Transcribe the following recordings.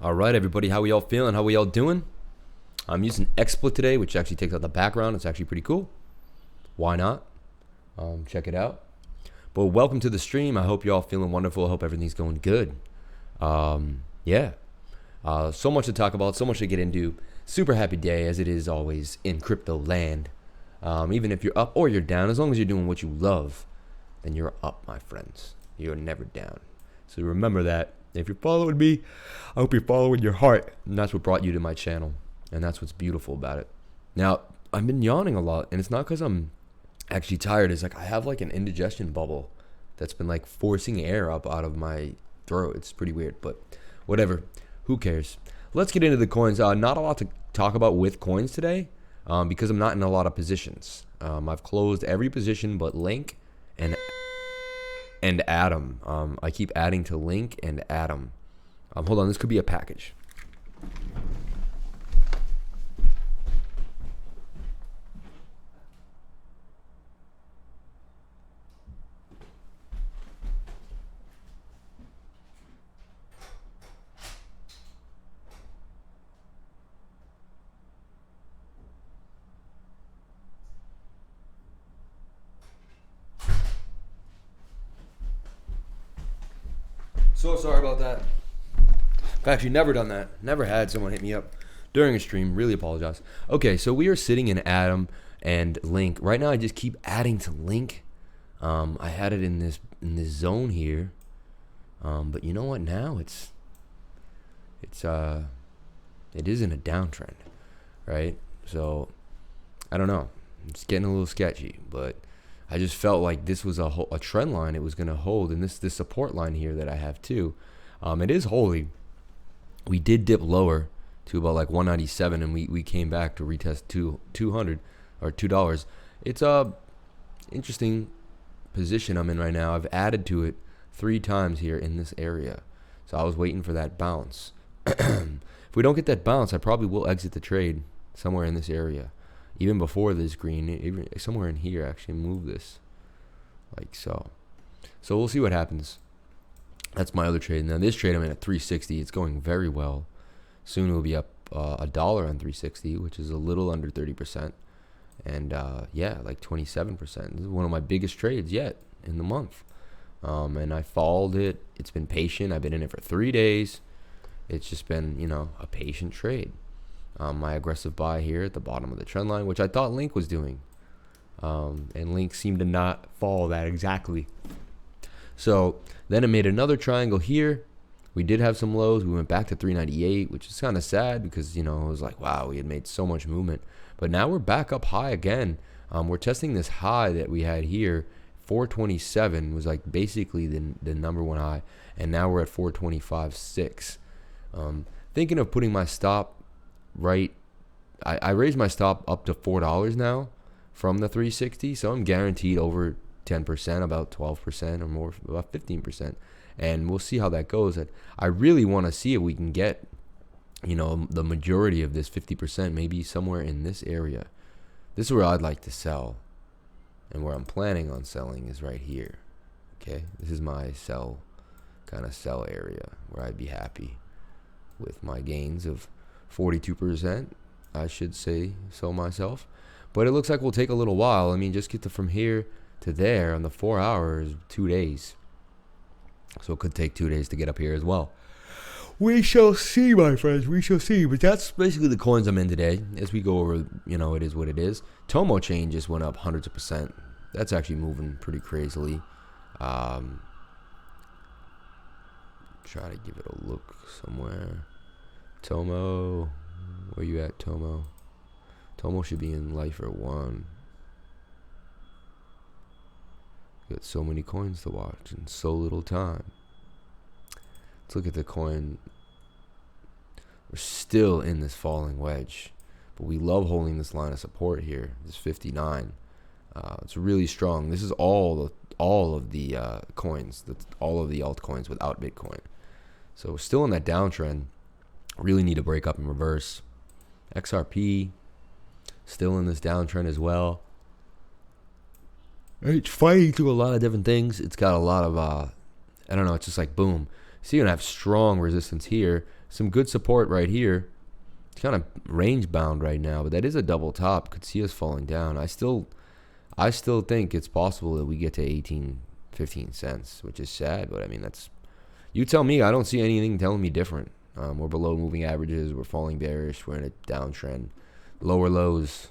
All right, everybody, how we all feeling? How we all doing? I'm using XSplit today, which actually takes out the background. It's actually pretty cool. Why not? Check it out. But welcome to the stream. I hope you're all feeling wonderful. I hope everything's going good. Yeah. So much to talk about, so much to get into. Super happy day, as it is always in crypto land. Even if you're up or you're down, as long as you're doing what you love, then you're up, my friends. You're never down. So remember that. If you're following me, I hope you're following your heart. And that's what brought you to my channel. And that's what's beautiful about it. Now, I've been yawning a lot, and it's not because I'm actually tired. It's like I have like an indigestion bubble that's been like forcing air up out of my throat. It's pretty weird, but whatever. Who cares? Let's get into the coins. Not a lot to talk about with coins today because I'm not in a lot of positions. I've closed every position but Link and Atom. I keep adding to Link and Atom. Hold on, this could be a package. So sorry about that. I've actually never done that. Never had someone hit me up during a stream. Really apologize. Okay, so we are sitting in Atom and Link. Right now I just keep adding to Link. I had it in this zone here. But you know what, now it is in a downtrend, right? So I don't know. It's getting a little sketchy, but I just felt like this was a trend line it was going to hold, and this support line here that I have too, it is holding. We did dip lower to about like 197, and we came back to retest 200 or $2. It's a interesting position I'm in right now. I've added to it 3 times here in this area, so I was waiting for that bounce. If we don't get that bounce, I probably will exit the trade somewhere in this area. Even before this green, even somewhere in here, actually move this like so. So we'll see what happens. That's my other trade. Now this trade I'm in at 360. It's going very well. Soon it will be up $1 on 360, which is a little under 30%. And yeah, like 27%. This is one of my biggest trades yet in the month. And I followed it. It's been patient. I've been in it for 3 days. It's just been, you know, a patient trade. My aggressive buy here at the bottom of the trend line, which I thought Link was doing. And Link seemed to not follow that exactly. So then it made another triangle here. We did have some lows. We went back to 398, which is kind of sad because, you know, it was like, wow, we had made so much movement. But now we're back up high again. We're testing this high that we had here. 427 was like basically the number one high. And now we're at 425.6. Thinking of putting my stop right, I raised my stop up to $4 now from the 360, so I'm guaranteed over 10%, about 12% or more, about 15%, and we'll see how that goes. I really want to see if we can get, you know, the majority of this 50%, maybe somewhere in this area. This is where I'd like to sell, and where I'm planning on selling is right here. Okay, this is my sell area where I'd be happy with my gains of 42%, I should say so myself. But it looks like we'll take a little while. I mean, just get from here to there on the 4 hours, 2 days. So it could take 2 days to get up here as well. We shall see, my friends. We shall see. But that's basically the coins I'm in today. As we go over, you know, it is what it is. Tomo chain just went up hundreds of percent. That's actually moving pretty crazily. Try to give it a look somewhere. Tomo, where you at, Tomo? Tomo should be in Lifer 1. Got so many coins to watch in so little time. Let's look at the coin. We're still in this falling wedge, but we love holding this line of support here. This 59. It's really strong. This is all of the coins. That's all of the altcoins without Bitcoin. So we're still in that downtrend. Really need to break up and reverse. XRP still in this downtrend as well. It's fighting through a lot of different things. It's got a lot of I don't know, it's just like boom. So you're gonna have strong resistance here, some good support right here. It's kind of range bound right now, but that is a double top. Could see us falling down. I still think it's possible that we get to 15 cents, which is sad, but I mean, that's, you tell me. I don't see anything telling me different. We're below moving averages. We're falling bearish. We're in a downtrend. Lower lows,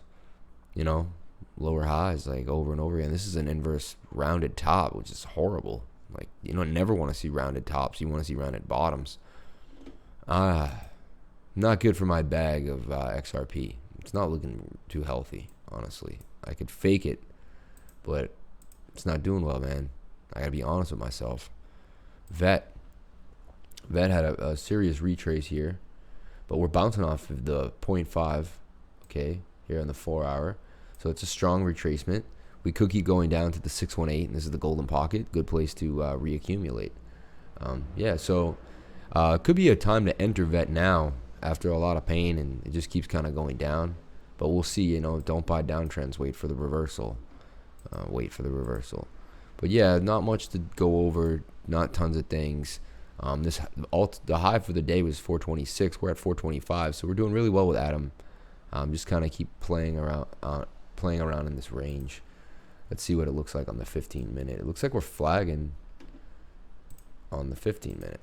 lower highs, like over and over again. This is an inverse rounded top, which is horrible. Like, you don't never want to see rounded tops. You want to see rounded bottoms. Not good for my bag of XRP. It's not looking too healthy, honestly. I could fake it, but it's not doing well, man. I gotta be honest with myself. Vet had a serious retrace here, but we're bouncing off of the 0.5, okay, here on the 4 hour. So it's a strong retracement. We could keep going down to the 618, and this is the golden pocket. Good place to reaccumulate. So it could be a time to enter Vet now after a lot of pain, and it just keeps kind of going down. But we'll see, don't buy downtrends. Wait for the reversal. But yeah, not much to go over. Not tons of things. The high for the day was 426. We're at 425, so we're doing really well with Atom. Just kind of keep playing around in this range. Let's see what it looks like on the 15-minute. It looks like we're flagging on the 15-minute.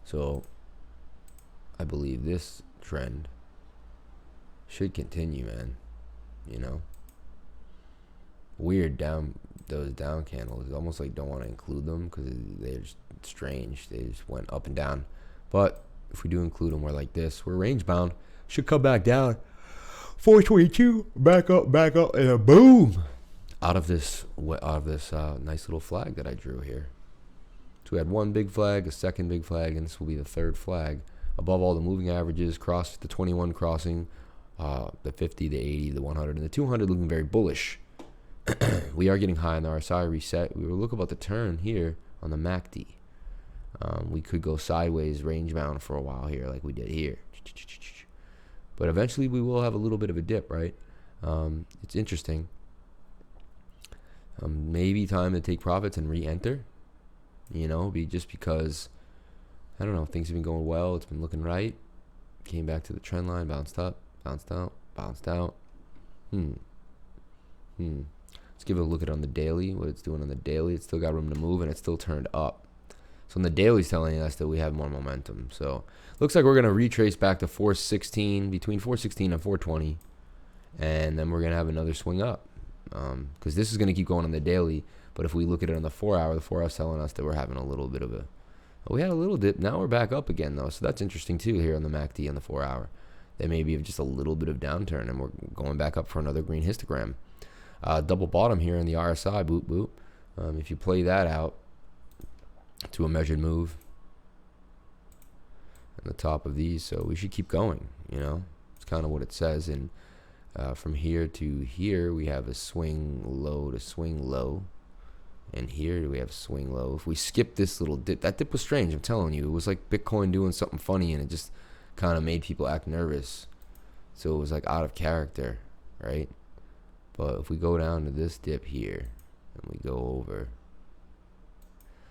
So I believe this trend should continue, man. Weird those down candles. It's almost like don't want to include them because they're just strange. They just went up and down. But if we do include them, we're like this. We're range bound. Should come back down. 422. Back up, and a boom. Out of this nice little flag that I drew here. So we had one big flag, a second big flag, and this will be the third flag. Above all the moving averages, cross the 21 crossing, the 50, the 80, the 100, and the 200 looking very bullish. We are getting high on the RSI reset. We will look about the turn here on the MACD. We could go sideways range bound for a while here like we did here. But eventually we will have a little bit of a dip, right? It's interesting. Maybe time to take profits and re-enter. Just because, I don't know, things have been going well. It's been looking right. Came back to the trend line, bounced up, bounced out, bounced out. Let's give it a look at on the daily, what it's doing on the daily. It's still got room to move, and it's still turned up. So on the daily, it's telling us that we have more momentum. So looks like we're going to retrace back to 416, between 416 and 420. And then we're going to have another swing up. Because this is going to keep going on the daily. But if we look at it on the 4 hour, the 4 hour is telling us that we're having a little bit of we had a little dip. Now we're back up again, though. So that's interesting, too, here on the MACD on the 4 hour. They may be just a little bit of downturn, and we're going back up for another green histogram. Double bottom here in the RSI, boop, boop. If you play that out to a measured move on the top of these, so we should keep going, It's kind of what it says. And from here to here, we have a swing low to swing low. And here we have swing low. If we skip this little dip, that dip was strange, I'm telling you. It was like Bitcoin doing something funny, and it just kind of made people act nervous. So it was like out of character, right? But if we go down to this dip here, and we go over.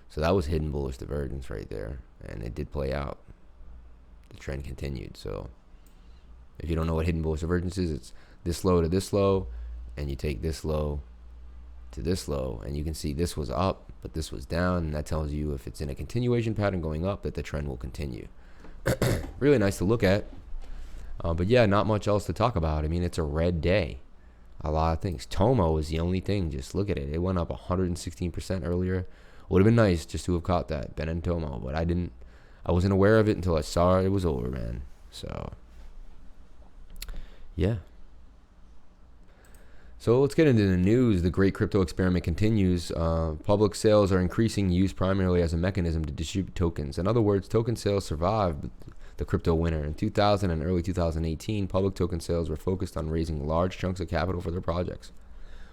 So that was hidden bullish divergence right there. And it did play out. The trend continued. So if you don't know what hidden bullish divergence is, it's this low to this low, and you take this low to this low, and you can see this was up, but this was down, and that tells you if it's in a continuation pattern going up, that the trend will continue. Really nice to look at. But yeah, not much else to talk about. I mean, it's a red day. A lot of things. Tomo is the only thing. Just look at it. It went up 116% earlier. Would have been nice just to have caught that, Ben and Tomo, but I wasn't aware of it until I saw it was over, man. So yeah. So let's get into the news. The great crypto experiment continues. Public sales are increasing, used primarily as a mechanism to distribute tokens. In other words, token sales survived the crypto winter. In 2000 and early 2018, public token sales were focused on raising large chunks of capital for their projects.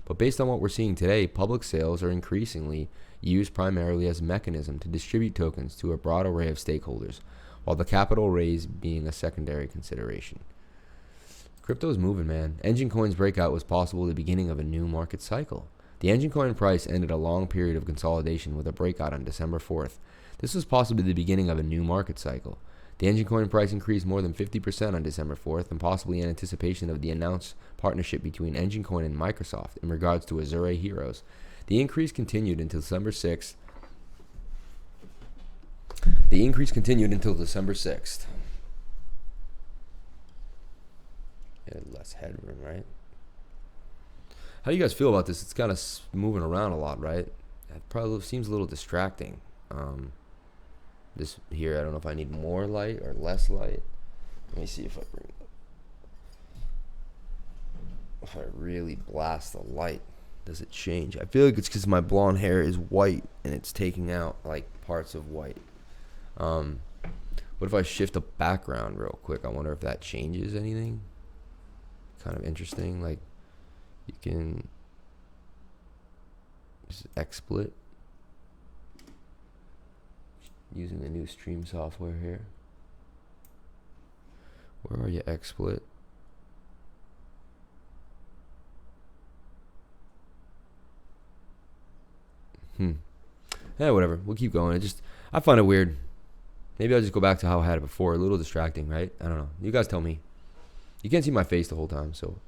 But based on what we're seeing today, public sales are increasingly used primarily as a mechanism to distribute tokens to a broad array of stakeholders, while the capital raise being a secondary consideration. Crypto's moving, man. Engine Coin's breakout was possible at the beginning of a new market cycle. The Engine Coin price ended a long period of consolidation with a breakout on December 4th. This was possibly the beginning of a new market cycle. The Engine Coin price increased more than 50% on December 4th, and possibly in anticipation of the announced partnership between Engine Coin and Microsoft in regards to Azure Heroes. The increase continued until December 6th. Yeah, less headroom, right? How do you guys feel about this? It's kind of moving around a lot, right? It probably seems a little distracting. This here, I don't know if I need more light or less light. Let me see if I really blast the light, does it change? I feel like it's because my blonde hair is white and it's taking out like parts of white. What if I shift the background real quick? I wonder if that changes anything. Kind of interesting. Like you can just XSplit using the new stream software here. Where are you, XSplit? Yeah, whatever. We'll keep going. I find it weird. Maybe I'll just go back to how I had it before. A little distracting, right? I don't know. You guys tell me. You can't see my face the whole time, so.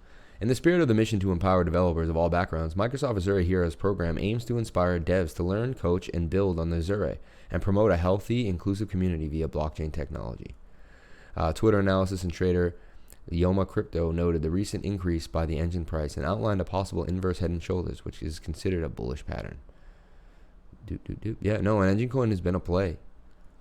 In the spirit of the mission to empower developers of all backgrounds, Microsoft Azure Heroes program aims to inspire devs to learn, coach, and build on the Azure and promote a healthy, inclusive community via blockchain technology. Twitter analysis and trader Yoma Crypto noted the recent increase by the engine price and outlined a possible inverse head and shoulders, which is considered a bullish pattern. Yeah, no, an Engine Coin has been a play.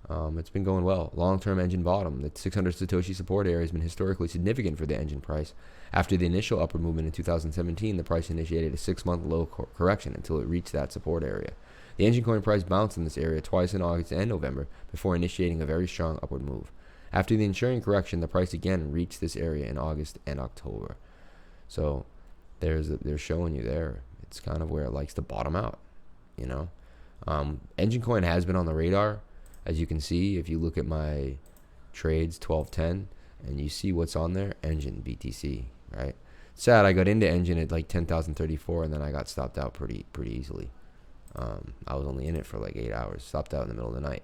It's been going well. Long-term engine bottom. The 600 Satoshi support area has been historically significant for the engine price. After the initial upward movement in 2017, the price initiated a 6-month low correction until it reached that support area. The Engine Coin price bounced in this area twice in August and November before initiating a very strong upward move. After the ensuing correction, the price again reached this area in August and October. So they're showing you there. It's kind of where it likes to bottom out, you know. Engine Coin has been on the radar. As you can see, if you look at my trades 1210 and you see what's on there, Engine BTC, right? Sad, I got into Engine at like 10,034 and then I got stopped out pretty easily. I was only in it for like 8 hours, stopped out in the middle of the night.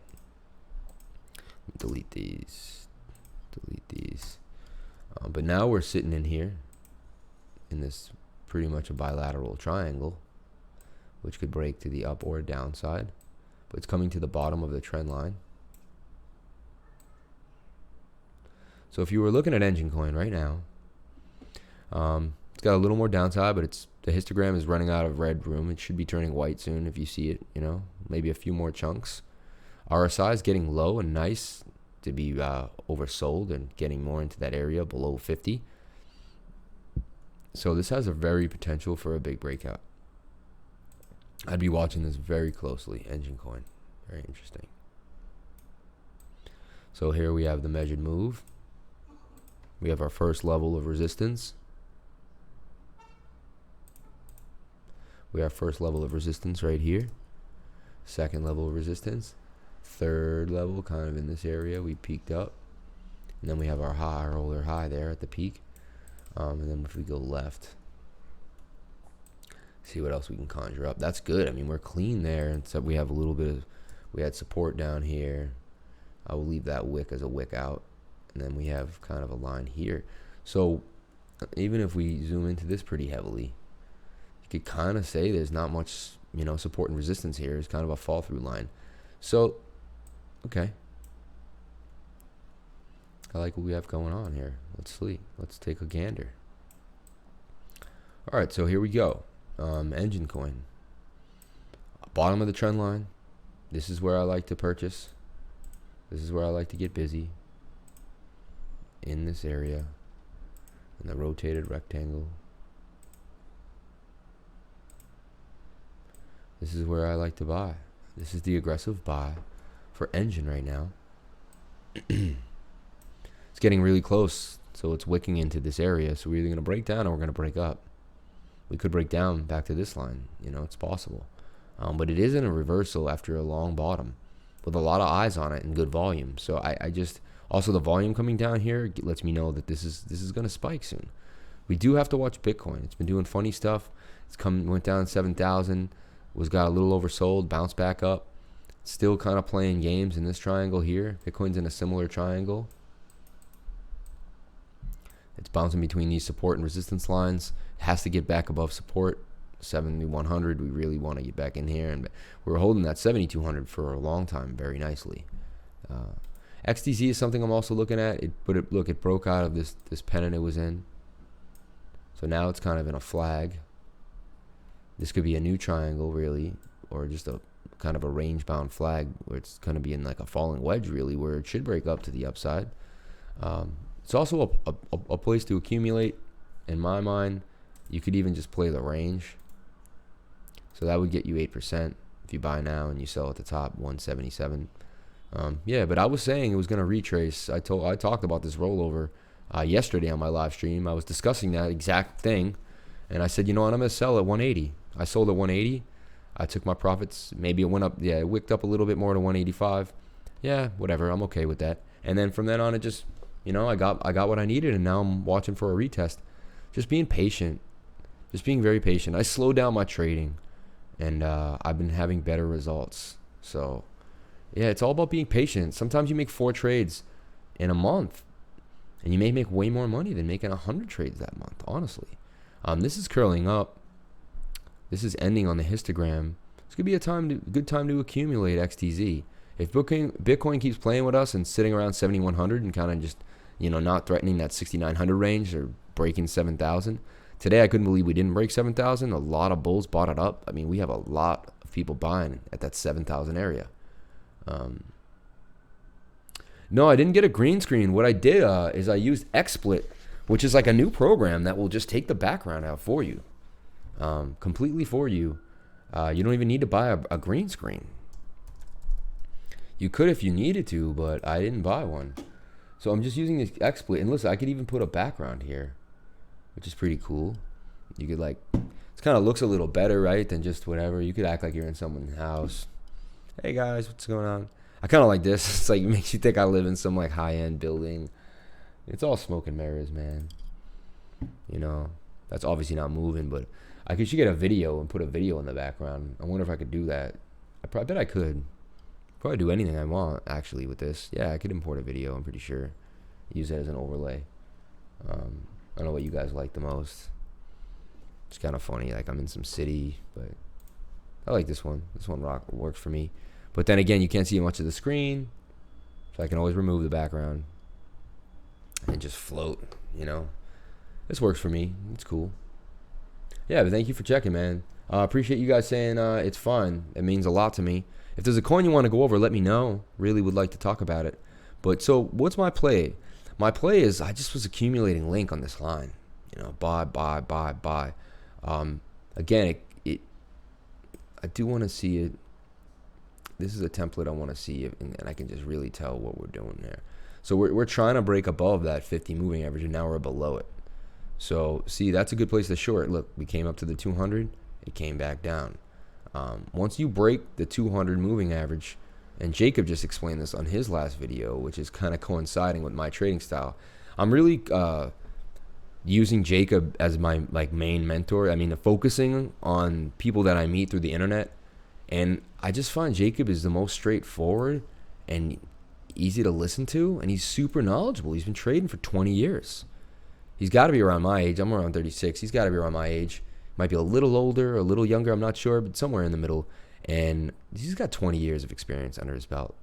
Delete these. But now we're sitting in here in this pretty much a bilateral triangle, which could break to the up or downside. But it's coming to the bottom of the trend line. So if you were looking at Engine Coin right now, it's got a little more downside, but the histogram is running out of red room. It should be turning white soon if you see it, you know, maybe a few more chunks. RSI is getting low and nice to be oversold and getting more into that area below 50. So this has a very potential for a big breakout. I'd be watching this very closely, Engine Coin. Very interesting. So here we have the measured move. We have our first level of resistance. We have first level of resistance right here. Second level of resistance. Third level kind of in this area. We peaked up. And then we have our high, our older high there at the peak. And then if we go left, see what else we can conjure up. That's good. I mean, we're clean there. And so we have a little bit of, we had support down here. I will leave that wick as a wick out. And then we have kind of a line here. So even if we zoom into this pretty heavily, you could kind of say there's not much, you know, support and resistance here. It's kind of a fall through line. So, okay. I like what we have going on here. Let's see. Let's take a gander. All right, so here we go. Engine Coin. Bottom of the trend line. This is where I like to purchase. This is where I like to get busy. In this area. In the rotated rectangle. This is where I like to buy. This is the aggressive buy for Engine right now. It's getting really close, so it's wicking into this area. So we're either going to break down or we're going to break up. We could break down back to this line. You know, it's possible. But it is in a reversal after a long bottom with a lot of eyes on it and good volume. So I just Also, the volume coming down here lets me know that this is going to spike soon. We do have to watch Bitcoin. It's been doing funny stuff. Went down 7,000, got a little oversold, bounced back up. Still kind of playing games in this triangle here. Bitcoin's in a similar triangle. It's bouncing between these support and resistance lines. It has to get back above support. 7,100. We really want to get back in here, and we're holding that 7,200 for a long time very nicely. XTZ is something I'm also looking at. It broke out of this pennant it was in. So now it's kind of in a flag. This could be a new triangle, really, or just a kind of a range-bound flag where it's going to be in like a falling wedge, really, where it should break up to the upside. It's also a place to accumulate. In my mind, you could even just play the range. So that would get you 8% if you buy now and you sell at the top, 177. Yeah, but I was saying it was going to retrace. I talked about this rollover yesterday on my live stream. I was discussing that exact thing, and I said, you know what, I'm going to sell at 180. I sold at 180. I took my profits. Maybe it went up. Yeah, it wicked up a little bit more to 185. Yeah, whatever. I'm okay with that. And then from then on, it just, I got what I needed, and now I'm watching for a retest. Just being patient. Just being very patient. I slowed down my trading, and I've been having better results. So, yeah, it's all about being patient. Sometimes you make 4 trades in a month, and you may make way more money than making 100 trades that month, honestly. This is curling up. This is ending on the histogram. This could be a good time to accumulate XTZ. If Bitcoin keeps playing with us and sitting around 7,100 and kind of just, not threatening that 6,900 range or breaking 7,000. Today, I couldn't believe we didn't break 7,000. A lot of bulls bought it up. I mean, we have a lot of people buying at that 7,000 area. No, I didn't get a green screen. What I did is I used XSplit, which is like a new program that will just take the background out for you. Completely for you. You don't even need to buy a green screen. You could if you needed to, but I didn't buy one. So I'm just using this XSplit. And listen, I could even put a background here, which is pretty cool. You could it kind of looks a little better, right, than just whatever. You could act like you're in someone's house. Hey guys, what's going on? I kind of like this. It's like, it makes you think I live in some high-end building. It's all smoke and mirrors, man. That's obviously not moving, but I should get a video and put a video in the background. I wonder if I could do that. I bet I could. Probably do anything I want, actually, with this. Yeah, I could import a video, I'm pretty sure. Use it as an overlay. I don't know what you guys like the most. It's kind of funny. I'm in some city, but I like this one. This one works for me. But then again, you can't see much of the screen, so I can always remove the background and just float, This works for me. It's cool. Yeah, but thank you for checking, man. Appreciate you guys saying it's fun. It means a lot to me. If there's a coin you want to go over, let me know. Really would like to talk about it. But so what's my play? My play is I just was accumulating link on this line. Buy. Again, I do want to see it. This is a template I want to see, and I can just really tell what we're doing there. So we're trying to break above that 50 moving average, and now we're below it. So see, that's a good place to short. Look, we came up to the 200, it came back down. Once you break the 200 moving average, and Jacob just explained this on his last video, which is kind of coinciding with my trading style. I'm really using Jacob as my main mentor. I mean, focusing on people that I meet through the internet, and I just find Jacob is the most straightforward and easy to listen to, and he's super knowledgeable. He's been trading for 20 years. He's got to be around my age. I'm around 36. He's got to be around my age. Might be a little older, a little younger, I'm not sure, but somewhere in the middle. And he's got 20 years of experience under his belt.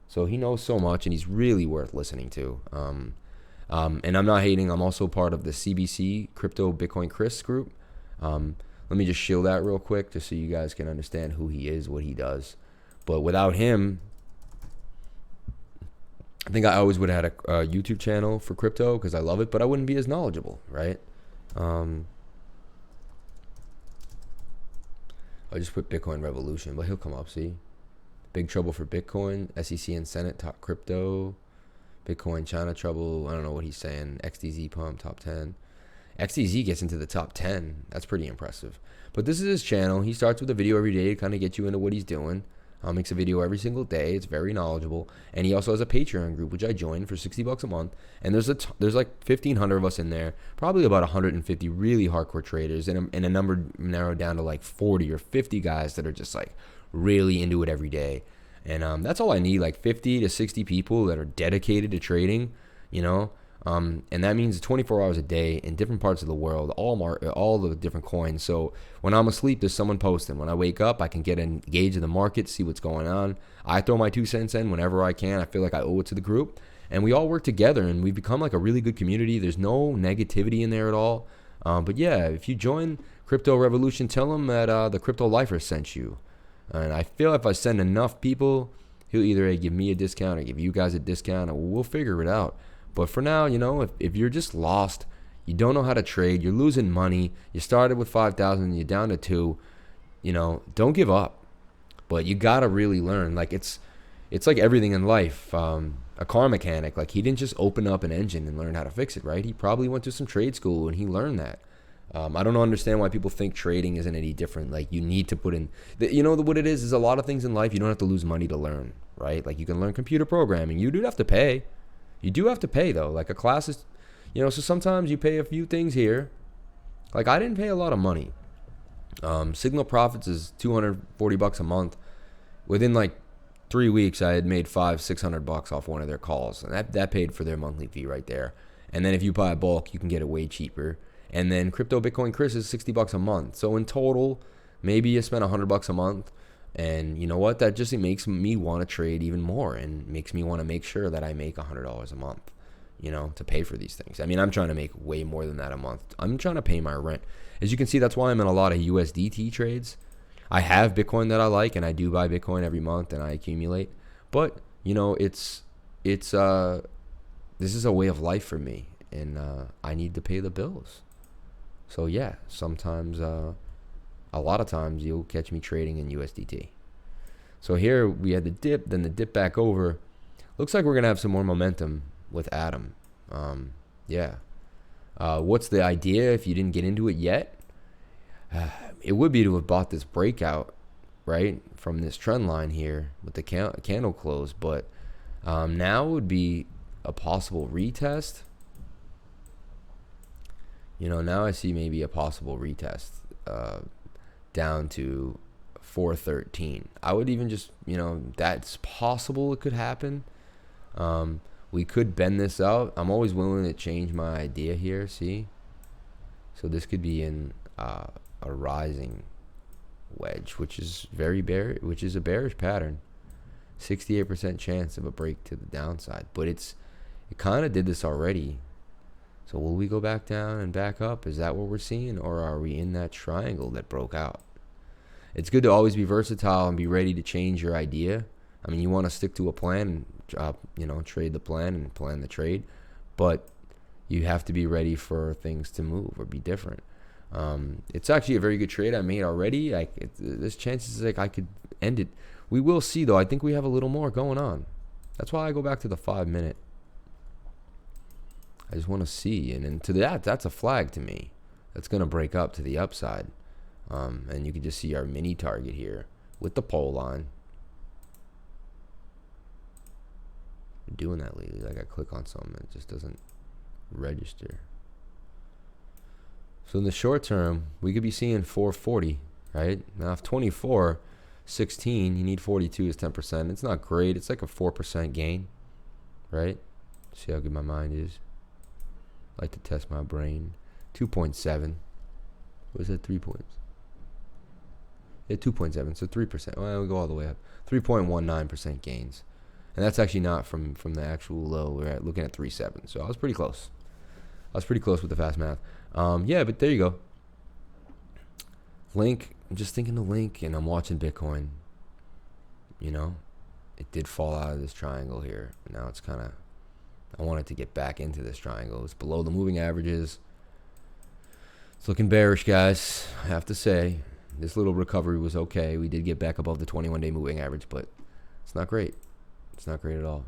So he knows so much, and he's really worth listening to. And I'm not hating. I'm also part of the CBC, Crypto Bitcoin Chris group. Let me just shield that real quick just so you guys can understand who he is, what he does. But without him, I think I always would have had a YouTube channel for crypto because I love it, but I wouldn't be as knowledgeable, right? I just put Bitcoin Revolution, but he'll come up, see? Big trouble for Bitcoin, SEC and Senate, top crypto, Bitcoin, China trouble, I don't know what he's saying, XDZ pump, top 10. XDZ gets into the top 10, that's pretty impressive. But this is his channel, he starts with a video every day to kind of get you into what he's doing. Makes a video every single day. It's very knowledgeable, and he also has a Patreon group which I joined for $60 a month. And there's like 1,500 of us in there, probably about 150 really hardcore traders, and a number narrowed down to like 40 or 50 guys that are just like really into it every day. And that's all I need, like 50 to 60 people that are dedicated to trading, you know. And that means 24 hours a day in different parts of the world, all the different coins. So when I'm asleep, there's someone posting. When I wake up, I can get engaged in the market, see what's going on. I throw my 2 cents in whenever I can. I feel like I owe it to the group. And we all work together, and we've become like a really good community. There's no negativity in there at all. But yeah, if you join Crypto Revolution, tell them that the Crypto Lifer sent you. And I feel if I send enough people, he'll either give me a discount or give you guys a discount, or we'll figure it out. But for now, you know, if you're just lost, you don't know how to trade, you're losing money, you started with 5,000, you're down to 2, you know, don't give up. But you got to really learn. Like it's like everything in life. A car mechanic, like he didn't just open up an engine and learn how to fix it, right? He probably went to some trade school and he learned that. I don't understand why people think trading isn't any different. Like you need to put in, you know, what it is a lot of things in life you don't have to lose money to learn, right? Like you can learn computer programming. You do have to pay. You do have to pay though. Like a class is, you know, so sometimes you pay a few things here. Like I didn't pay a lot of money. Signal Profits is $240 a month. Within like 3 weeks, I had made $500-600 off one of their calls, and that paid for their monthly fee right there. And then if you buy a bulk, you can get it way cheaper. And then Crypto Bitcoin Chris is $60 a month. So in total, maybe you spend $100 a month. And you know what? That just makes me want to trade even more, and makes me want to make sure that I make $100 a month, you know, to pay for these things. I mean, I'm trying to make way more than that a month. I'm trying to pay my rent. As you can see, that's why I'm in a lot of USDT trades. I have Bitcoin that I like, and I do buy Bitcoin every month, and I accumulate. But you know, this is a way of life for me, and I need to pay the bills. So yeah, sometimes, a lot of times you'll catch me trading in USDT. So here we had the dip, then the dip back over. Looks like we're gonna have some more momentum with Atom. Yeah. What's the idea if you didn't get into it yet? It would be to have bought this breakout, right, from this trend line here with the candle close. But now would be a possible retest. You know, now I see maybe a possible retest down to 413. I would even just, you know, that's possible. It could happen. We could bend this out. I'm always willing to change my idea here. See, so this could be in a rising wedge, which is which is a bearish pattern. 68% chance of a break to the downside, but it kind of did this already. So will we go back down and back up? Is that what we're seeing, or are we in that triangle that broke out? It's good to always be versatile and be ready to change your idea. I mean, you want to stick to a plan and you know, trade the plan and plan the trade, but you have to be ready for things to move or be different. It's actually a very good trade I made already. There's chances like I could end it. We will see though. I think we have a little more going on. That's why I go back to the 5 minute. I just want to see, and then to that's a flag to me. That's going to break up to the upside. And you can just see our mini target here with the pole line. I'm doing that lately. Like I click on something, it just doesn't register. So in the short term, we could be seeing 440, right? Now if 24.16, you need 42 is 10%. It's not great. It's like a 4% gain, right? See how good my mind is. I like to test my brain. 2.7. Was it 3 points? Yeah, 2.7. So 3%. Well, we go all the way up. 3.19% gains. And that's actually not from the actual low. We're looking at 3.7. So I was pretty close. I was pretty close with the fast math. Yeah, but there you go. Link. I'm just thinking of Link, and I'm watching Bitcoin. You know, it did fall out of this triangle here. Now it's kind of, I wanted to get back into this triangle. It's below the moving averages. It's looking bearish, guys. I have to say, this little recovery was okay. We did get back above the 21-day moving average, but it's not great. It's not great at all.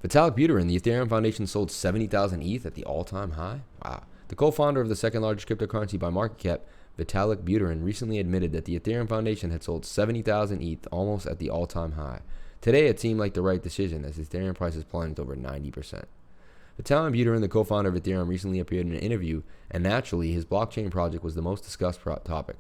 Vitalik Buterin, the Ethereum Foundation sold 70,000 ETH at the all-time high. Wow. The co-founder of the second largest cryptocurrency by market cap, Vitalik Buterin, recently admitted that the Ethereum Foundation had sold 70,000 ETH, almost at the all-time high. Today, it seemed like the right decision as Ethereum prices plunged over 90%. Vitalik Buterin, the co-founder of Ethereum, recently appeared in an interview, and naturally, his blockchain project was the most discussed topic.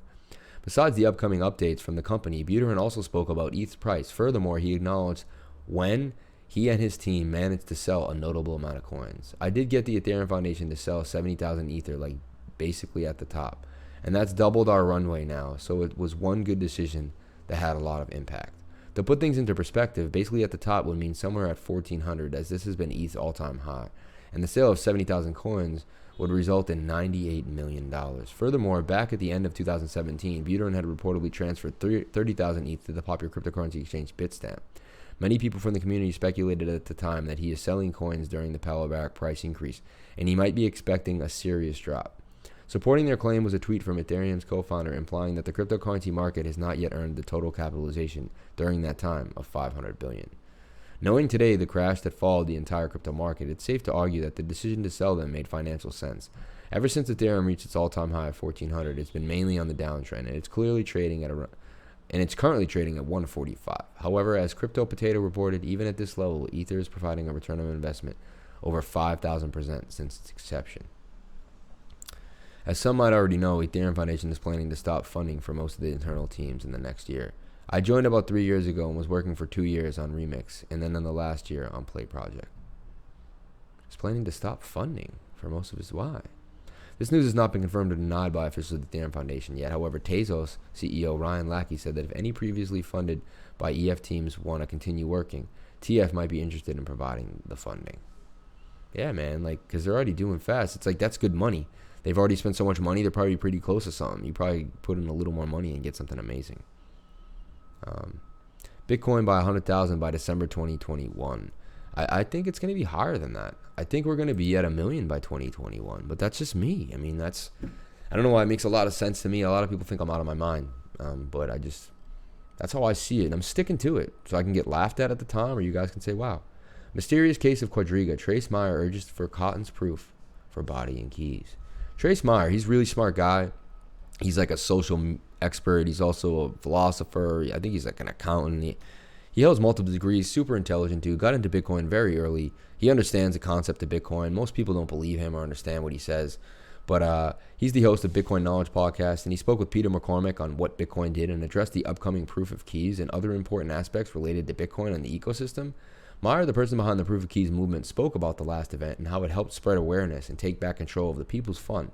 Besides the upcoming updates from the company, Buterin also spoke about ETH's price. Furthermore, he acknowledged when he and his team managed to sell a notable amount of coins. I did get the Ethereum Foundation to sell 70,000 Ether, like basically at the top. And that's doubled our runway now, so it was one good decision that had a lot of impact. To put things into perspective, basically at the top would mean somewhere at 1,400, as this has been ETH's all-time high. And the sale of 70,000 coins would result in $98 million. Furthermore, back at the end of 2017, Buterin had reportedly transferred 30,000 ETH to the popular cryptocurrency exchange Bitstamp. Many people from the community speculated at the time that he is selling coins during the parabolic price increase, and he might be expecting a serious drop. Supporting their claim was a tweet from Ethereum's co-founder implying that the cryptocurrency market has not yet earned the total capitalization during that time of $500 billion. Knowing today the crash that followed the entire crypto market, it's safe to argue that the decision to sell them made financial sense. Ever since Ethereum reached its all-time high of 1,400, it's been mainly on the downtrend, and it's currently trading at 145. However, as CryptoPotato reported, even at this level, Ether is providing a return on investment over 5,000% since its inception. As some might already know, Ethereum Foundation is planning to stop funding for most of the internal teams in the next year. I joined about 3 years ago and was working for 2 years on Remix, and then in the last year on Play Project. It's planning to stop funding for most of its why. This news has not been confirmed or denied by officials of the Ethereum Foundation yet. However, Tezos CEO Ryan Lackey said that if any previously funded by EF teams want to continue working, TF might be interested in providing the funding. Yeah, man, like, because they're already doing fast. It's like, that's good money. They've already spent so much money, they're probably pretty close to something. You probably put in a little more money and get something amazing. Bitcoin by 100,000 by December 2021. I think it's going to be higher than that. I think we're going to be at 1 million by 2021, but that's just me. I mean, I don't know why it makes a lot of sense to me. A lot of people think I'm out of my mind, but that's how I see it. And I'm sticking to it so I can get laughed at the time, or you guys can say, wow. Mysterious case of Quadriga. Trace Meyer urges for Cotton's proof for body and keys. Trace Meyer, he's a really smart guy. He's like a social expert. He's also a philosopher. I think he's like an accountant. He holds multiple degrees, super intelligent dude, got into Bitcoin very early. He understands the concept of Bitcoin. Most people don't believe him or understand what he says. But he's the host of Bitcoin Knowledge Podcast, and he spoke with Peter McCormick on what Bitcoin did and addressed the upcoming proof of keys and other important aspects related to Bitcoin and the ecosystem. Meyer, the person behind the Proof of Keys movement, spoke about the last event and how it helped spread awareness and take back control of the People's Fund.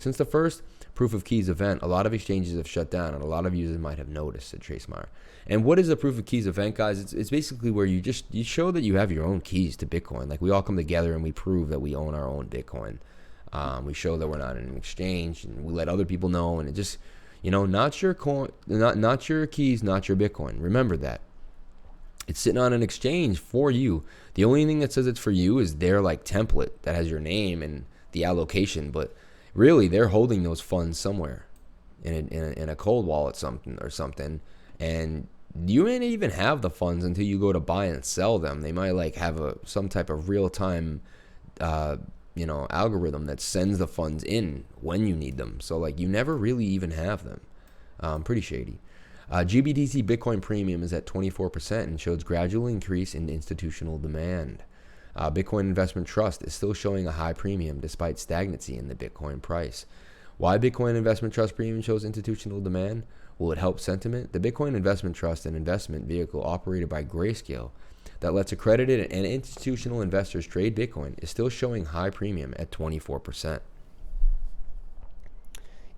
Since the first Proof of Keys event, a lot of exchanges have shut down, and a lot of users might have noticed, said Trace Meyer. And what is a Proof of Keys event, guys? It's basically where you show that you have your own keys to Bitcoin. Like, we all come together and we prove that we own our own Bitcoin. We show that we're not in an exchange, and we let other people know. And it just, not your coin, not your keys, not your Bitcoin. Remember that. It's sitting on an exchange for you. The only thing that says it's for you is their like template that has your name and the allocation, but really they're holding those funds somewhere in a cold wallet something, and you may not even have the funds until you go to buy and sell them. They might like have some type of real-time algorithm that sends the funds in when you need them, so like you never really even have them. Pretty shady. GBTC Bitcoin Premium is at 24% and shows gradual increase in institutional demand. Bitcoin Investment Trust is still showing a high premium despite stagnancy in the Bitcoin price. Why Bitcoin Investment Trust Premium shows institutional demand? Will it help sentiment? The Bitcoin Investment Trust, an investment vehicle operated by Grayscale that lets accredited and institutional investors trade Bitcoin, is still showing high premium at 24%.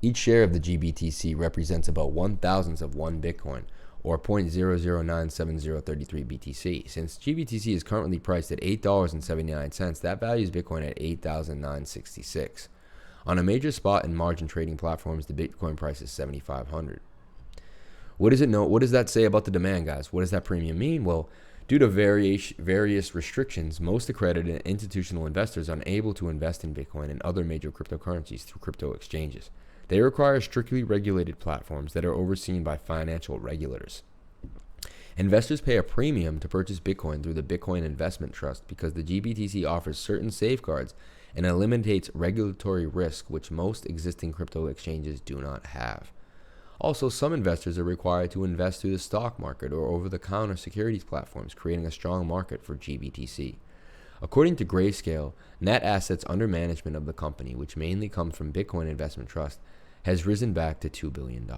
Each share of the GBTC represents about 1,000th of one Bitcoin, or 0.009733 BTC. Since GBTC is currently priced at $8.79, that values Bitcoin at $8,966. On a major spot and margin trading platforms, the Bitcoin price is $7,500. What does that say about the demand, guys? What does that premium mean? Well, due to various restrictions, most accredited institutional investors are unable to invest in Bitcoin and other major cryptocurrencies through crypto exchanges. They require strictly regulated platforms that are overseen by financial regulators. Investors pay a premium to purchase Bitcoin through the Bitcoin Investment Trust because the GBTC offers certain safeguards and eliminates regulatory risk, which most existing crypto exchanges do not have. Also, some investors are required to invest through the stock market or over-the-counter securities platforms, creating a strong market for GBTC. According to Grayscale, net assets under management of the company, which mainly comes from Bitcoin Investment Trust, has risen back to $2 billion.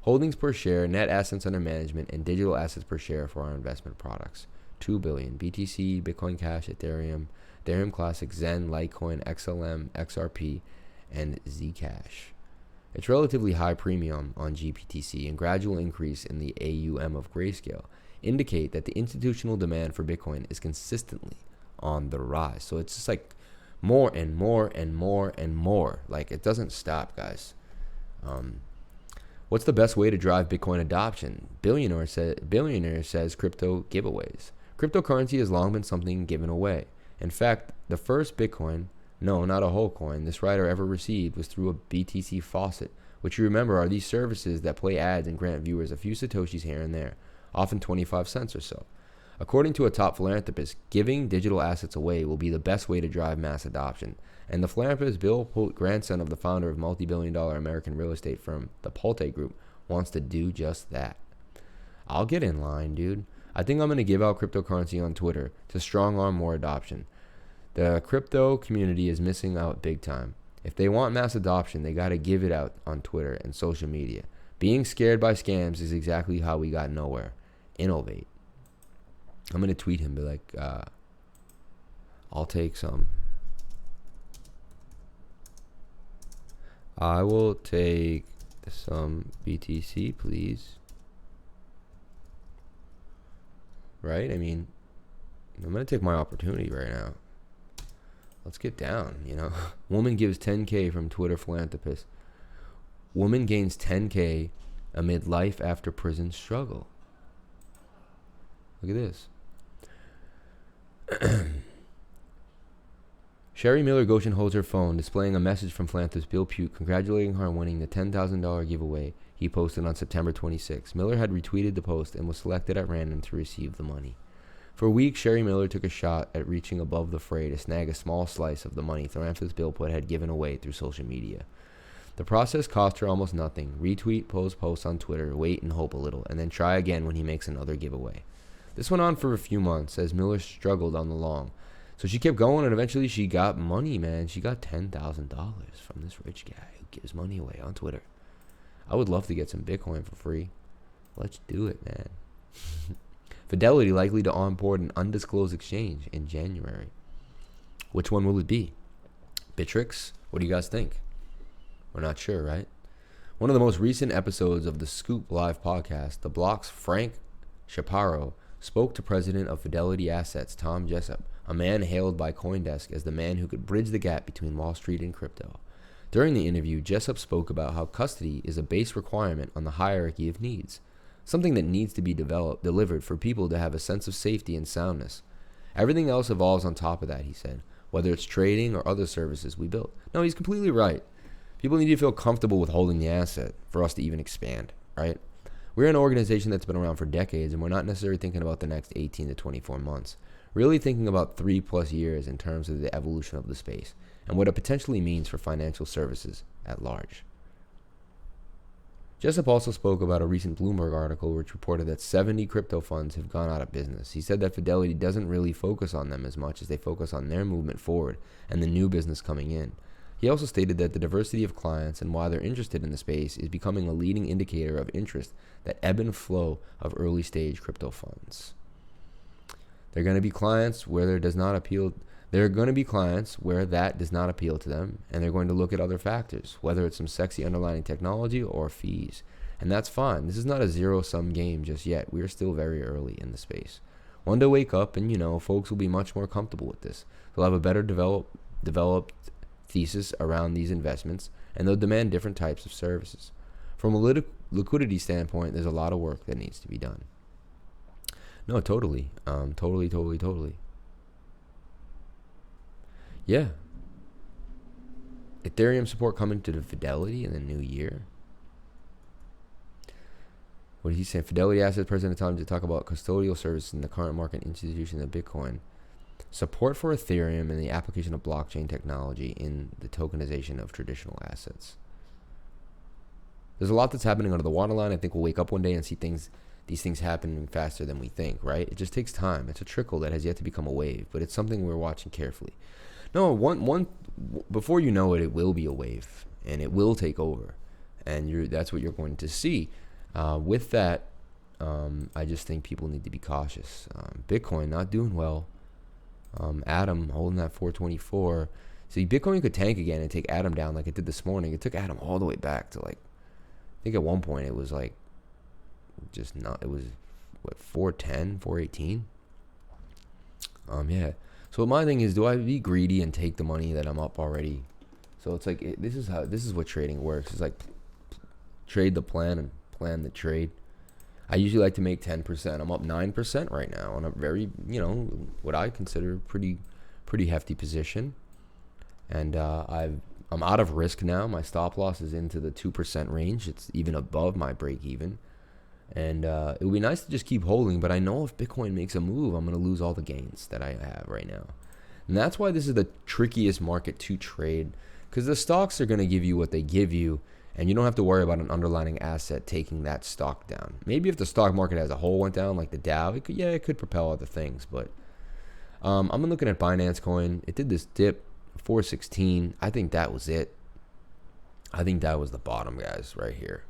Holdings per share, net assets under management, and digital assets per share for our investment products. 2 billion. BTC, Bitcoin Cash, Ethereum, Ethereum Classic, Zen, Litecoin, XLM, XRP, and Zcash. Its relatively high premium on GBTC and gradual increase in the AUM of Grayscale indicate that the institutional demand for Bitcoin is consistently on the rise. So it's just like more and more and more and more. Like, it doesn't stop, guys. What's the best way to drive Bitcoin adoption? Billionaire says crypto giveaways. Cryptocurrency has long been something given away. In fact, the first Bitcoin, no, not a whole coin, this writer ever received was through a BTC faucet, which you remember are these services that play ads and grant viewers a few satoshis here and there, often 25 cents or so. According to a top philanthropist, giving digital assets away will be the best way to drive mass adoption. And the philanthropist, Bill Pulte, grandson of the founder of multi-billion-dollar American real estate firm, the Pulte Group, wants to do just that. I'll get in line, dude. I think I'm going to give out cryptocurrency on Twitter to strong-arm more adoption. The crypto community is missing out big time. If they want mass adoption, they got to give it out on Twitter and social media. Being scared by scams is exactly how we got nowhere. Innovate. I'm going to tweet him, be like, I'll take some. I will take some BTC, please. Right? I mean, I'm going to take my opportunity right now. Let's get down, you know. Woman gives 10K from Twitter philanthropist. Woman gains 10K amid life after prison struggle. Look at this. Sherry Miller Goshen holds her phone, displaying a message from philanthropist Bill Pulte congratulating her on winning the $10,000 giveaway he posted on September 26. Miller had retweeted the post and was selected at random to receive the money. For weeks, Sherry Miller took a shot at reaching above the fray to snag a small slice of the money philanthropist Bill Pulte had given away through social media. The process cost her almost nothing. Retweet, post on Twitter, wait and hope a little, and then try again when he makes another giveaway. This went on for a few months as Miller struggled on the long. So she kept going, and eventually she got money, man. She got $10,000 from this rich guy who gives money away on Twitter. I would love to get some Bitcoin for free. Let's do it, man. Fidelity likely to onboard an undisclosed exchange in January. Which one will it be? Bittrex? What do you guys think? We're not sure, right? One of the most recent episodes of the Scoop Live podcast, The Block's Frank Shapiro spoke to president of Fidelity Assets, Tom Jessup, a man hailed by CoinDesk as the man who could bridge the gap between Wall Street and crypto. During the interview, Jessup spoke about how custody is a base requirement on the hierarchy of needs, something that needs to be delivered for people to have a sense of safety and soundness. Everything else evolves on top of that, he said, whether it's trading or other services we build. No, he's completely right. People need to feel comfortable with holding the asset for us to even expand, right? We're an organization that's been around for decades, and we're not necessarily thinking about the next 18 to 24 months. Really thinking about 3+ years in terms of the evolution of the space and what it potentially means for financial services at large. Jessup also spoke about a recent Bloomberg article which reported that 70 crypto funds have gone out of business. He said that Fidelity doesn't really focus on them as much as they focus on their movement forward and the new business coming in. He also stated that the diversity of clients and why they're interested in the space is becoming a leading indicator of interest that ebb and flow of early stage crypto funds. They're going to be clients where that does not appeal to them, and they're going to look at other factors, whether it's some sexy underlying technology or fees. And that's fine. This is not a zero-sum game just yet. We are still very early in the space. One day wake up and, folks will be much more comfortable with this. They'll have a better developed thesis around these investments, and they'll demand different types of services. From a liquidity standpoint, there's a lot of work that needs to be done. No, totally. Totally. Yeah. Ethereum support coming to the Fidelity in the new year. What did he say? Fidelity Assets President Tom to talk about custodial services in the current market institution of Bitcoin. Support for Ethereum and the application of blockchain technology in the tokenization of traditional assets. There's a lot that's happening under the waterline. I think we'll wake up one day and see these things happening faster than we think, right? It just takes time. It's a trickle that has yet to become a wave, but it's something we're watching carefully. No, before you know it, it will be a wave, and it will take over, and that's what you're going to see. With that, I just think people need to be cautious. Bitcoin not doing well. Atom holding that 424. See, Bitcoin could tank again and take Atom down like it did this morning. It took Atom all the way back to like, I think at one point it was like, just not, it was what, 410, 418. Yeah. So my thing is, do I be greedy and take the money that I'm up already? So it's like, this is what trading works. It's like trade the plan and plan the trade. I usually like to make 10%. I'm up 9% right now on a very, what I consider pretty hefty position. And I'm out of risk now. My stop loss is into the 2% range. It's even above my break even. And it would be nice to just keep holding, but I know if Bitcoin makes a move, I'm going to lose all the gains that I have right now. And that's why this is the trickiest market to trade, because the stocks are going to give you what they give you, and you don't have to worry about an underlying asset taking that stock down. Maybe if the stock market as a whole went down, like the Dow, it could propel other things. But I'm looking at Binance Coin. It did this dip, 416. I think that was it. I think that was the bottom, guys, right here.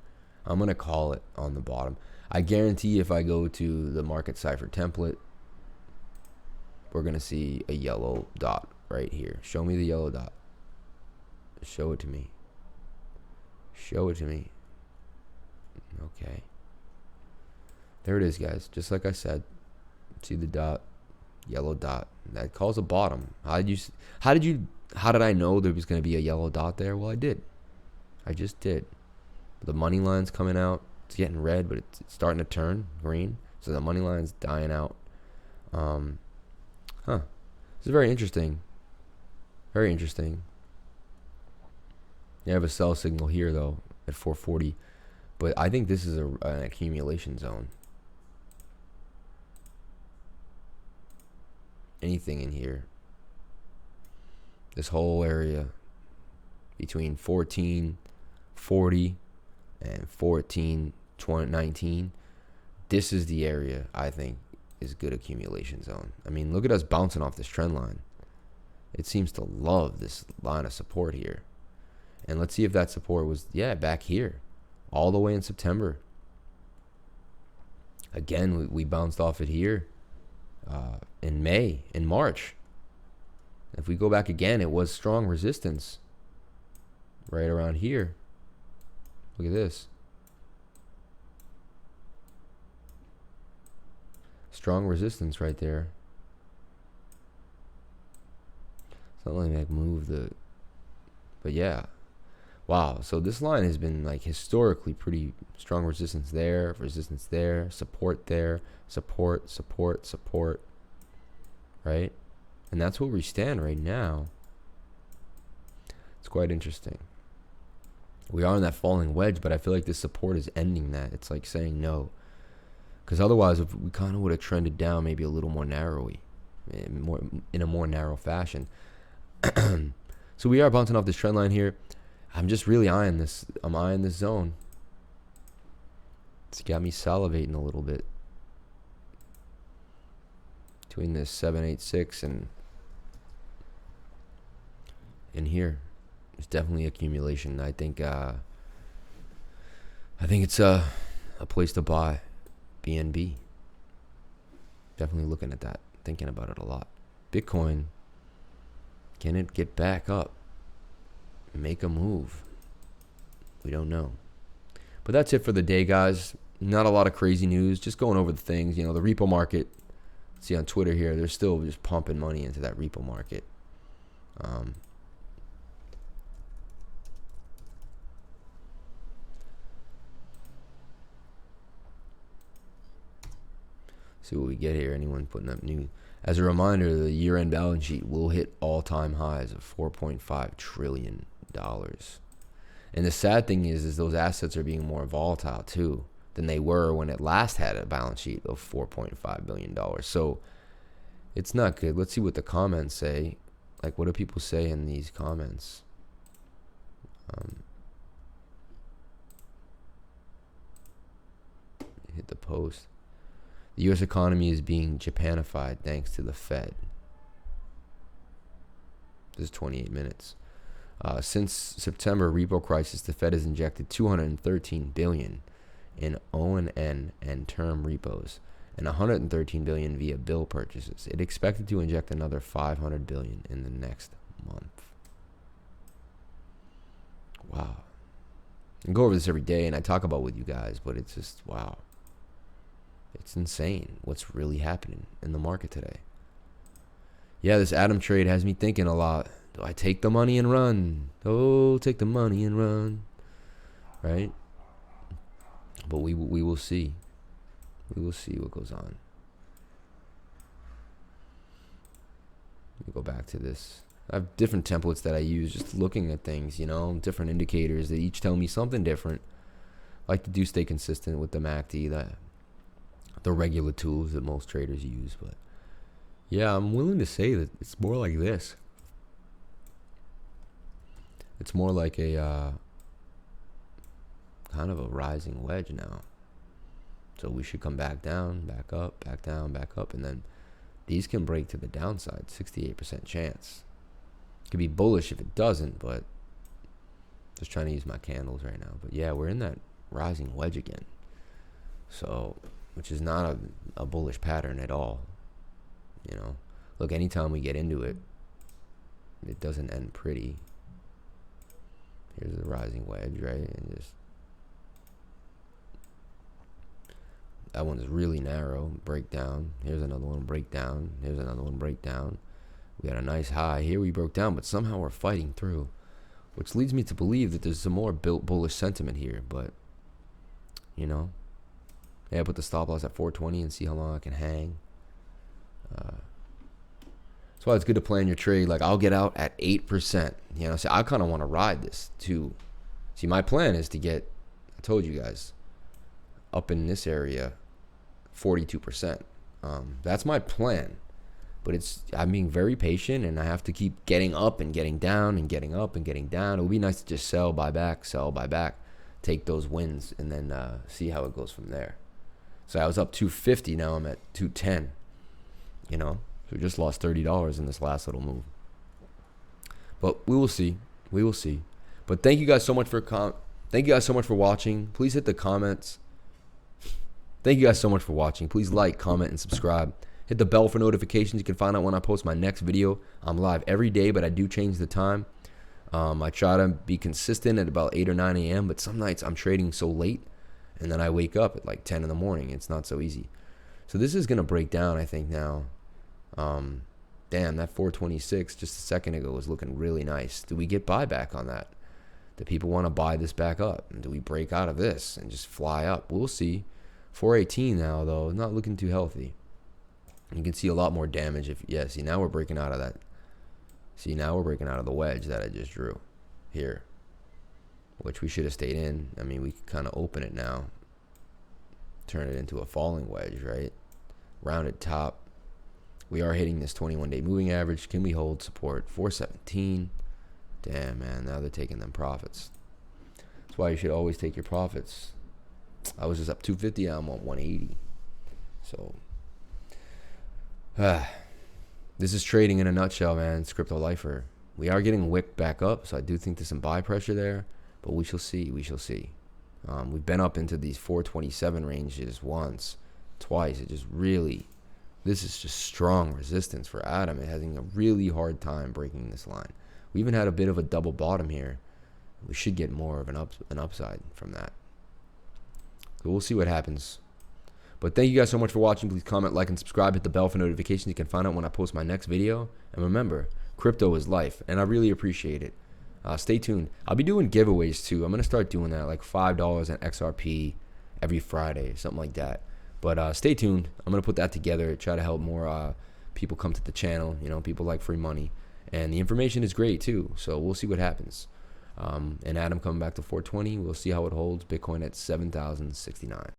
I'm going to call it on the bottom. I guarantee if I go to the market cipher template, we're going to see a yellow dot right here. Show me the yellow dot. Show it to me. Show it to me. Okay. There it is, guys. Just like I said. See the dot, yellow dot. That calls a bottom. How did I know there was going to be a yellow dot there? Well, I did. I just did. The money line's coming out. It's getting red, but it's starting to turn green. So the money line's dying out. This is very interesting. Very interesting. You have a sell signal here, though, at 440. But I think this is an accumulation zone. Anything in here. This whole area between 1440 and 1419. This is the area I think is a good accumulation zone. I mean, look at us bouncing off this trend line. It seems to love this line of support here. And let's see if that support was, back here. All the way in September. Again, we bounced off it here in March. If we go back again, it was strong resistance. Right around here. Look at this. Strong resistance right there. It's not letting me move but yeah. Wow, so this line has been like historically pretty strong resistance there, support there, support, right? And that's where we stand right now. It's quite interesting. We are in that falling wedge, but I feel like this support is ending that. It's like saying no. Because otherwise, if we kind of would have trended down maybe a little more narrowly, in a more narrow fashion. So we are bouncing off this trend line here. I'm just really eyeing this. I'm eyeing this zone. It's got me salivating a little bit. Between this 786 and in here. There's definitely accumulation. I think it's a place to buy. BNB. Definitely looking at that. Thinking about it a lot. Bitcoin. Can it get back up? Make a move? We don't know. But that's it for the day, guys. Not a lot of crazy news. Just going over the things. The repo market. See on Twitter here, they're still just pumping money into that repo market. See what we get here. Anyone putting up new? As a reminder, the year-end balance sheet will hit all-time highs of $4.5 trillion. And the sad thing is those assets are being more volatile too than they were when it last had a balance sheet of $4.5 billion. So It's not good. Let's see what the comments say. Like, what do people say in these comments? Hit the post. The U.S. economy is being Japanified thanks to the Fed. This is 28 minutes. Since September repo crisis, the Fed has injected $213 billion in O&N and term repos, and $113 billion via bill purchases. It expected to inject another $500 billion in the next month. Wow. I go over this every day, and I talk about it with you guys, but it's just, wow. It's insane what's really happening in the market today. Yeah, this Atom trade has me thinking a lot. Do I take the money and run? Oh, take the money and run. Right? But we will see. We will see what goes on. Let me go back to this. I have different templates that I use just looking at things, you know, different indicators that each tell me something different. I like to stay consistent with the MACD, the regular tools that most traders use. But yeah, I'm willing to say that it's more like this. It's more like a kind of a rising wedge now. So we should come back down, back up, back down, back up, and then these can break to the downside. 68% chance. Could be bullish if it doesn't, but just trying to use my candles right now. But yeah, we're in that rising wedge again. So, which is not a bullish pattern at all. You know, look, anytime we get into it, it doesn't end pretty. Here's the rising wedge, right? And just that one's really narrow. Breakdown. Here's another one. Breakdown. Here's another one. Breakdown. We got a nice high here. We broke down, but somehow we're fighting through, which leads me to believe that there's some more bullish sentiment here. But you know, yeah, put the stop loss at 420 and see how long I can hang. That's why it's good to plan your trade. Like, I'll get out at 8%. You know, so I kind of want to ride this too. See, my plan is to get, I told you guys, up in this area, 42%. That's my plan. But I'm being very patient, and I have to keep getting up and getting down and getting up and getting down. It would be nice to just sell, buy back, take those wins, and then see how it goes from there. So I was up 250. Now I'm at 210. You know, so we just lost $30 in this last little move. But we will see. We will see. But thank you guys so much for watching. Please hit the comments. Thank you guys so much for watching. Please like, comment, and subscribe. Hit the bell for notifications. You can find out when I post my next video. I'm live every day, but I do change the time. I try to be consistent at about 8 or 9 a.m., but some nights I'm trading so late, and then I wake up at like 10 in the morning. It's not so easy. So this is going to break down, I think, now. Damn, that 426 just a second ago was looking really nice. Do we get buyback on that? Do people want to buy this back up? And do we break out of this and just fly up? We'll see. 418 now, though, not looking too healthy. You can see a lot more damage if, yeah, see, now we're breaking out of that. See, now we're breaking out of the wedge that I just drew here, which we should have stayed in. I mean, we can kind of open it now, turn it into a falling wedge, right? Rounded top. We are hitting this 21-day moving average. Can we hold support? 417. Damn, man, now they're taking them profits. That's why you should always take your profits. I was just up 250. I'm on 180. So this is trading in a nutshell, man. It's Crypto Lifer. We are getting wicked back up, so I do think there's some buy pressure there, but we shall see. We shall see. We've been up into these 427 ranges once, twice. It just really, this is just strong resistance for Atom. It's having a really hard time breaking this line. We even had a bit of a double bottom here. We should get more of an upside from that. So we'll see what happens. But thank you guys so much for watching. Please comment, like, and subscribe. Hit the bell for notifications. You can find out when I post my next video. And remember, crypto is life, and I really appreciate it. Stay tuned. I'll be doing giveaways too. I'm going to start doing that, like $5 an XRP every Friday, something like that. But stay tuned. I'm going to put that together, try to help more people come to the channel. You know, people like free money. And the information is great too. So we'll see what happens. And Atom coming back to 420. We'll see how it holds. Bitcoin at 7,069.